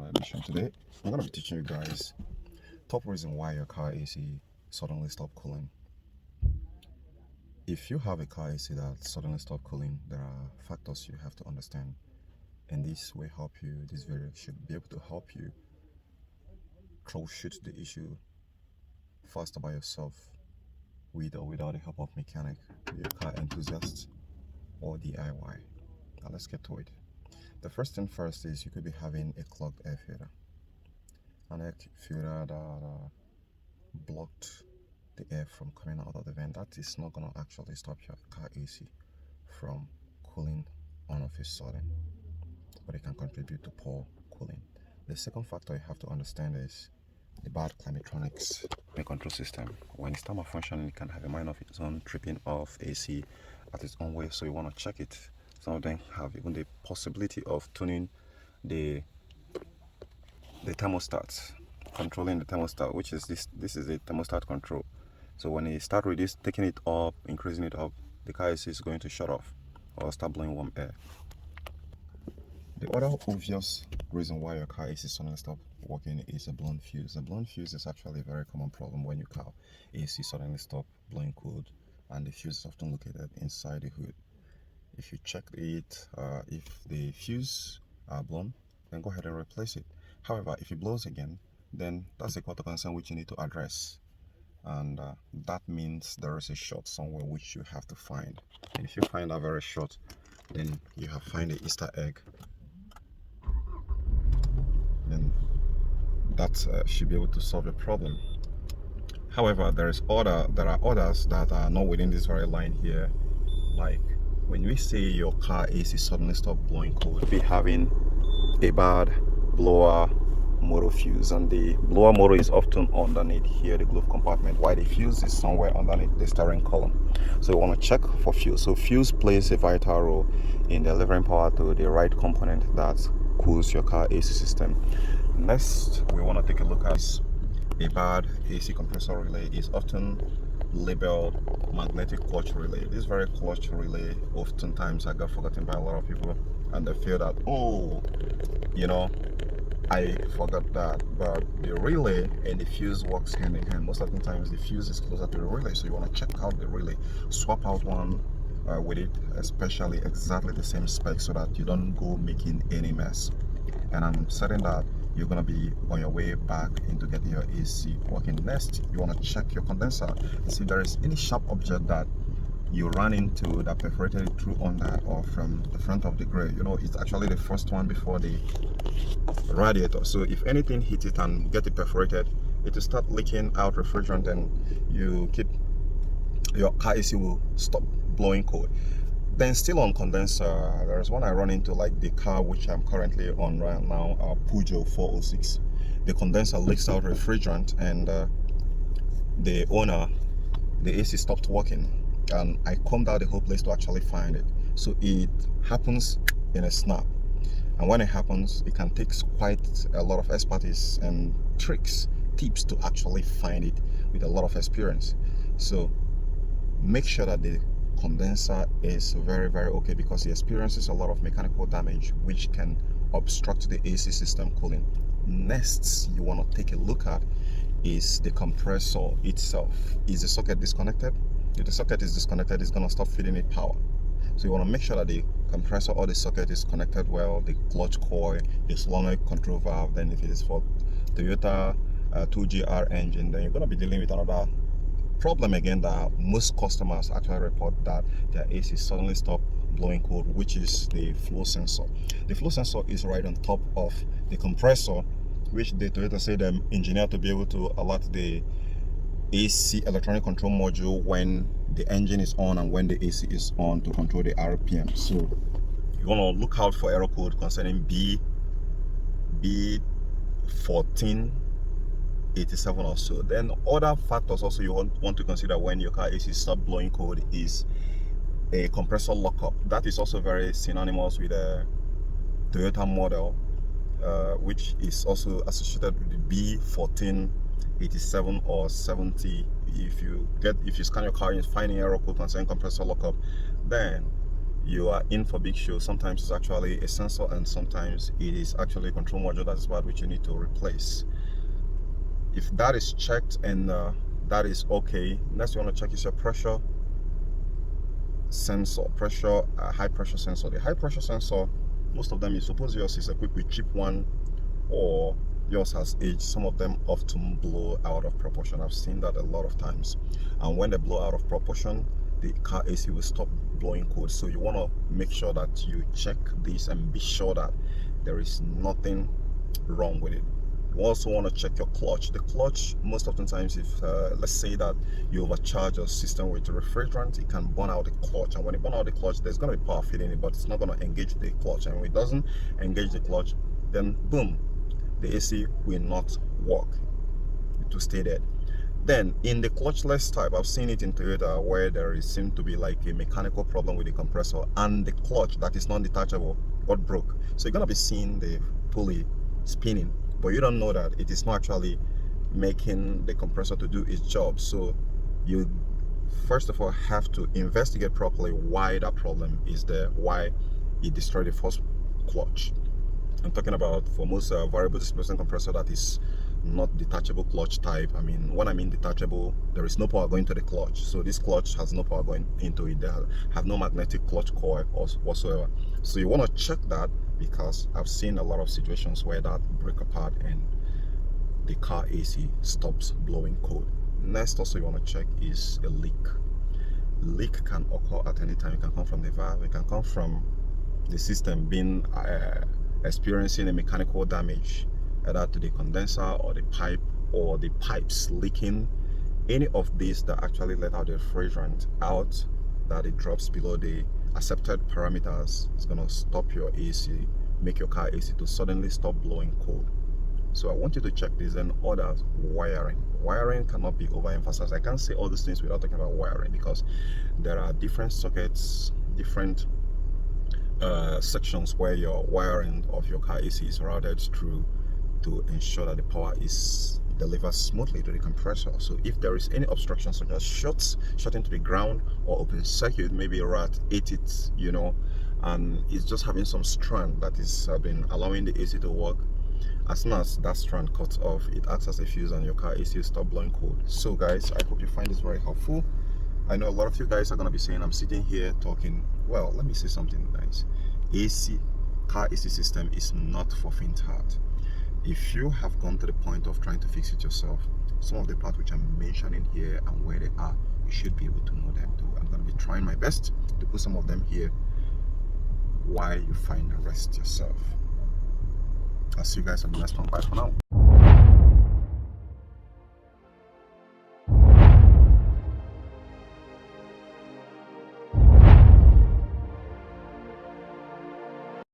another edition. Today, I'm going to be teaching you guys top reason why your car AC suddenly stopped cooling. If you have a car AC that suddenly stopped cooling, there are factors you have to understand, and this will help you. This video should be able to help you troubleshoot the issue faster by yourself, with or without the help of mechanic, be a car enthusiast or DIY. Now let's get to it. The first thing first is you could be having a clogged air filter. An air filter that blocked the air from coming out of the vent. That is not going to actually stop your car AC from cooling on of a sudden, but it can contribute to poor cooling. The second factor you have to understand is the bad climatronics air control system. When it's time of functioning, it can have a mind of its own, tripping off AC at its own way, so you want to check it. Some of them have even the possibility of tuning the thermostat, controlling the thermostat, which is this is a thermostat control. So when you start with this, taking it up, increasing it up, the car AC is going to shut off or start blowing warm air. The other obvious reason why your car AC suddenly stop working is a blown fuse. A blown fuse is actually a very common problem when your car AC suddenly stop blowing cold, and the fuse is often located inside the hood. If you check it, if the fuse are blown, then go ahead and replace it. However, if it blows again, then that's a quarter concern which you need to address, and that means there is a short somewhere which you have to find. And if you find that very short, then you have find the Easter egg. Then that should be able to solve the problem. However, there are others that are not within this very line here. Like when we say your car AC suddenly stop blowing cold, be having a bad blower motor fuse, and the blower motor is often underneath here, the glove compartment, while the fuse is somewhere underneath the steering column. So you want to check for fuse. So fuse plays a vital role in delivering power to the right component that cools your car AC system. Next, we want to take a look at a bad AC compressor relay. Is often labeled magnetic clutch relay. This very clutch relay oftentimes I got forgotten by a lot of people, and they feel that, oh, you know, I forgot that, but the relay and the fuse works hand in hand. Most of the times the fuse is closer to the relay, so you want to check out the relay, swap out one with it, especially exactly the same spec, so that you don't go making any mess. And I'm certain that you're going to be on your way back into getting your AC working. Next, you want to check your condenser and see if there is any sharp object that you run into that perforated it through under or from the front of the grill. You know, it's actually the first one before the radiator. So if anything hit it and get it perforated, it will start leaking out refrigerant, and your car AC will stop blowing cold. Then still on condenser, there's one I run into, like the car which I'm currently on right now, Peugeot 406. The condenser leaks out refrigerant, and the owner, the AC stopped working, and I combed out the whole place to actually find it. So it happens in a snap, and when it happens, it can take quite a lot of expertise and tips to actually find it with a lot of experience. So make sure that the condenser is very okay, because it experiences a lot of mechanical damage which can obstruct the AC system cooling. Next, you want to take a look at is the compressor itself. Is the socket disconnected? If the socket is disconnected, it's going to stop feeding it power. So you want to make sure that the compressor or the socket is connected well, the clutch coil, the solenoid control valve. Then if it is for Toyota 2GR engine, then you're going to be dealing with another problem again, that most customers actually report that their AC suddenly stop blowing cold, which is the flow sensor. The flow sensor is right on top of the compressor, which the Toyota say them engineered to be able to alert the AC electronic control module when the engine is on and when the AC is on, to control the RPM. So you want to look out for error code concerning B1487 or so. Then other factors also you want to consider when your car AC stop blowing cold is a compressor lockup. That is also very synonymous with a Toyota model, which is also associated with the B1487 or 70. If you scan your car and find an error code concerning compressor lockup, then you are in for big show. Sometimes it's actually a sensor, and sometimes it is actually a control module that is bad, which you need to replace. If that is checked and that is okay, next you want to check is your pressure sensor, high pressure sensor. The high pressure sensor, most of them, you suppose yours is equipped with cheap one, or yours has aged. Some of them often blow out of proportion. I've seen that a lot of times, and when they blow out of proportion, the car AC will stop blowing cold. So you want to make sure that you check this and be sure that there is nothing wrong with it. You also want to check your clutch. The clutch, most of the times, if let's say that you overcharge your system with refrigerant, it can burn out the clutch, and when it burn out the clutch, there's going to be power feeding it, but it's not going to engage the clutch, and when it doesn't engage the clutch, then boom, the AC will not work. It will stay dead. Then in the clutchless type, I've seen it in Toyota where there seems to be like a mechanical problem with the compressor, and the clutch that is non-detachable got broke. So you're gonna be seeing the pulley spinning, but you don't know that it is not actually making the compressor to do its job. So you first of all have to investigate properly why that problem is there, why it destroyed the first clutch. I'm talking about for most variable displacement compressor that is not detachable clutch type. I mean, when I mean detachable, there is no power going to the clutch. So this clutch has no power going into it. They have no magnetic clutch coil or whatsoever. So you want to check that, because I've seen a lot of situations where that break apart and the car AC stops blowing cold. Next also you want to check is a leak. Leak can occur at any time. It can come from the valve, it can come from the system being experiencing a mechanical damage, either to the condenser or the pipe, or the pipes leaking. Any of these that actually let out the refrigerant out, that it drops below the accepted parameters, is going to stop your AC, make your car AC to suddenly stop blowing cold. So I want you to check this. And others, wiring cannot be overemphasized. I can't say all these things without talking about wiring, because there are different sockets, different sections where your wiring of your car AC is routed through to ensure that the power is delivered smoothly to the compressor. So if there is any obstruction, such as short into the ground, or open circuit, maybe a rat ate it, and it's just having some strand that is been allowing the AC to work, as soon as that strand cuts off, it acts as a fuse and your car AC will stop blowing cold. So guys, I hope you find this very helpful. I know a lot of you guys are going to be saying I'm sitting here talking. Well, let me say something nice. Car AC system is not for faint heart. If you have gone to the point of trying to fix it yourself, some of the parts which I'm mentioning here and where they are, you should be able to know them too. I'm going to be trying my best to put some of them here while you find the rest yourself. I'll see you guys on the next one. Bye for now.